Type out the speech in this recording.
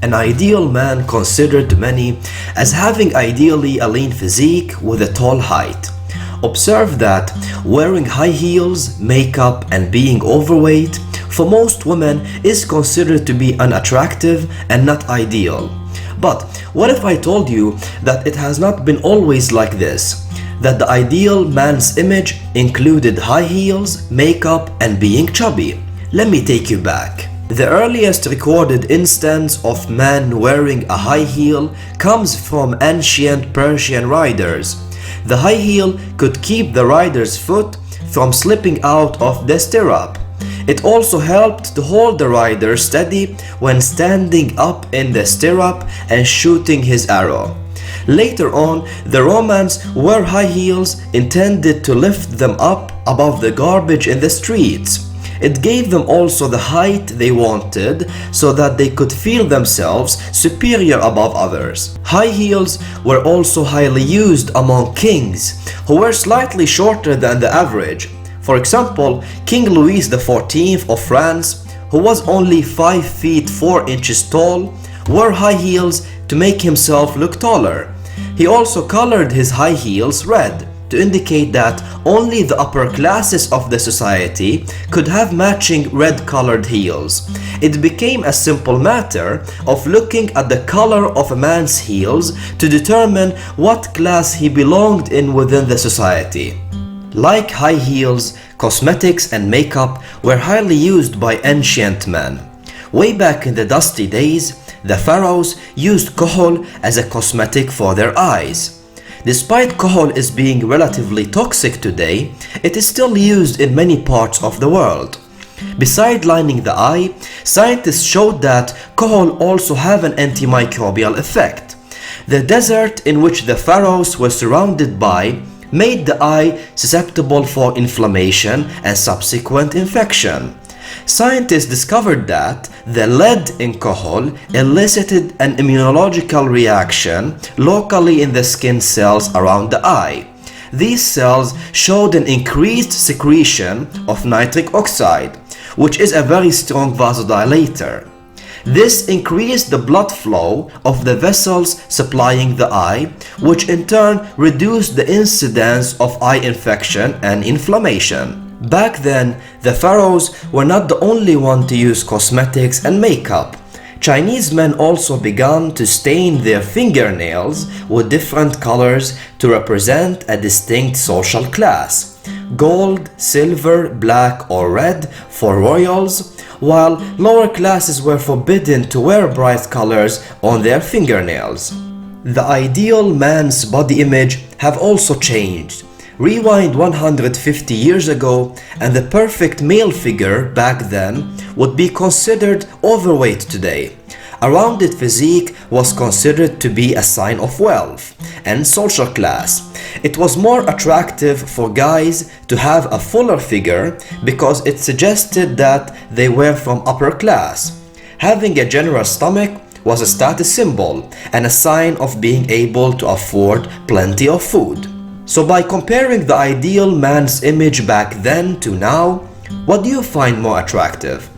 An ideal man considered many as having ideally a lean physique with a tall height. Observe that wearing high heels, makeup, and being overweight for most women is considered to be unattractive and not ideal. But what if I told you that it has not been always like this? That the ideal man's image included high heels, makeup, and being chubby? Let me take you back. The earliest recorded instance of man wearing a high heel comes from ancient Persian riders. The high heel could keep the rider's foot from slipping out of the stirrup. It also helped to hold the rider steady when standing up in the stirrup and shooting his arrow. Later on, the Romans wore high heels intended to lift them up above the garbage in the streets. It gave them also the height they wanted so that they could feel themselves superior above others. High heels were also highly used among kings who were slightly shorter than the average. For example, King Louis XIV of France, who was only 5 feet 4 inches tall, wore high heels to make himself look taller. He also colored his high heels red to indicate that only the upper classes of the society could have matching red-colored heels. It became a simple matter of looking at the color of a man's heels to determine what class he belonged in within the society. Like high heels, cosmetics and makeup were highly used by ancient men. Way back in the dusty days, the pharaohs used kohol as a cosmetic for their eyes. Despite kohol is being relatively toxic today, it is still used in many parts of the world. Beside lining the eye, scientists showed that kohol also have an antimicrobial effect. The desert in which the pharaohs were surrounded by made the eye susceptible for inflammation and subsequent infection. Scientists discovered that the lead in kohol elicited an immunological reaction locally in the skin cells around the eye. These cells showed an increased secretion of nitric oxide, which is a very strong vasodilator. This increased the blood flow of the vessels supplying the eye, which in turn reduced the incidence of eye infection and inflammation. Back then, the pharaohs were not the only one to use cosmetics and makeup. Chinese men also began to stain their fingernails with different colors to represent a distinct social class. Gold, silver, black or red for royals, while lower classes were forbidden to wear bright colors on their fingernails. The ideal man's body image have also changed. Rewind 150 years ago and the perfect male figure back then would be considered overweight today. A rounded physique was considered to be a sign of wealth and social class. It was more attractive for guys to have a fuller figure because it suggested that they were from upper class. Having a generous stomach was a status symbol and a sign of being able to afford plenty of food. So by comparing the ideal man's image back then to now, what do you find more attractive?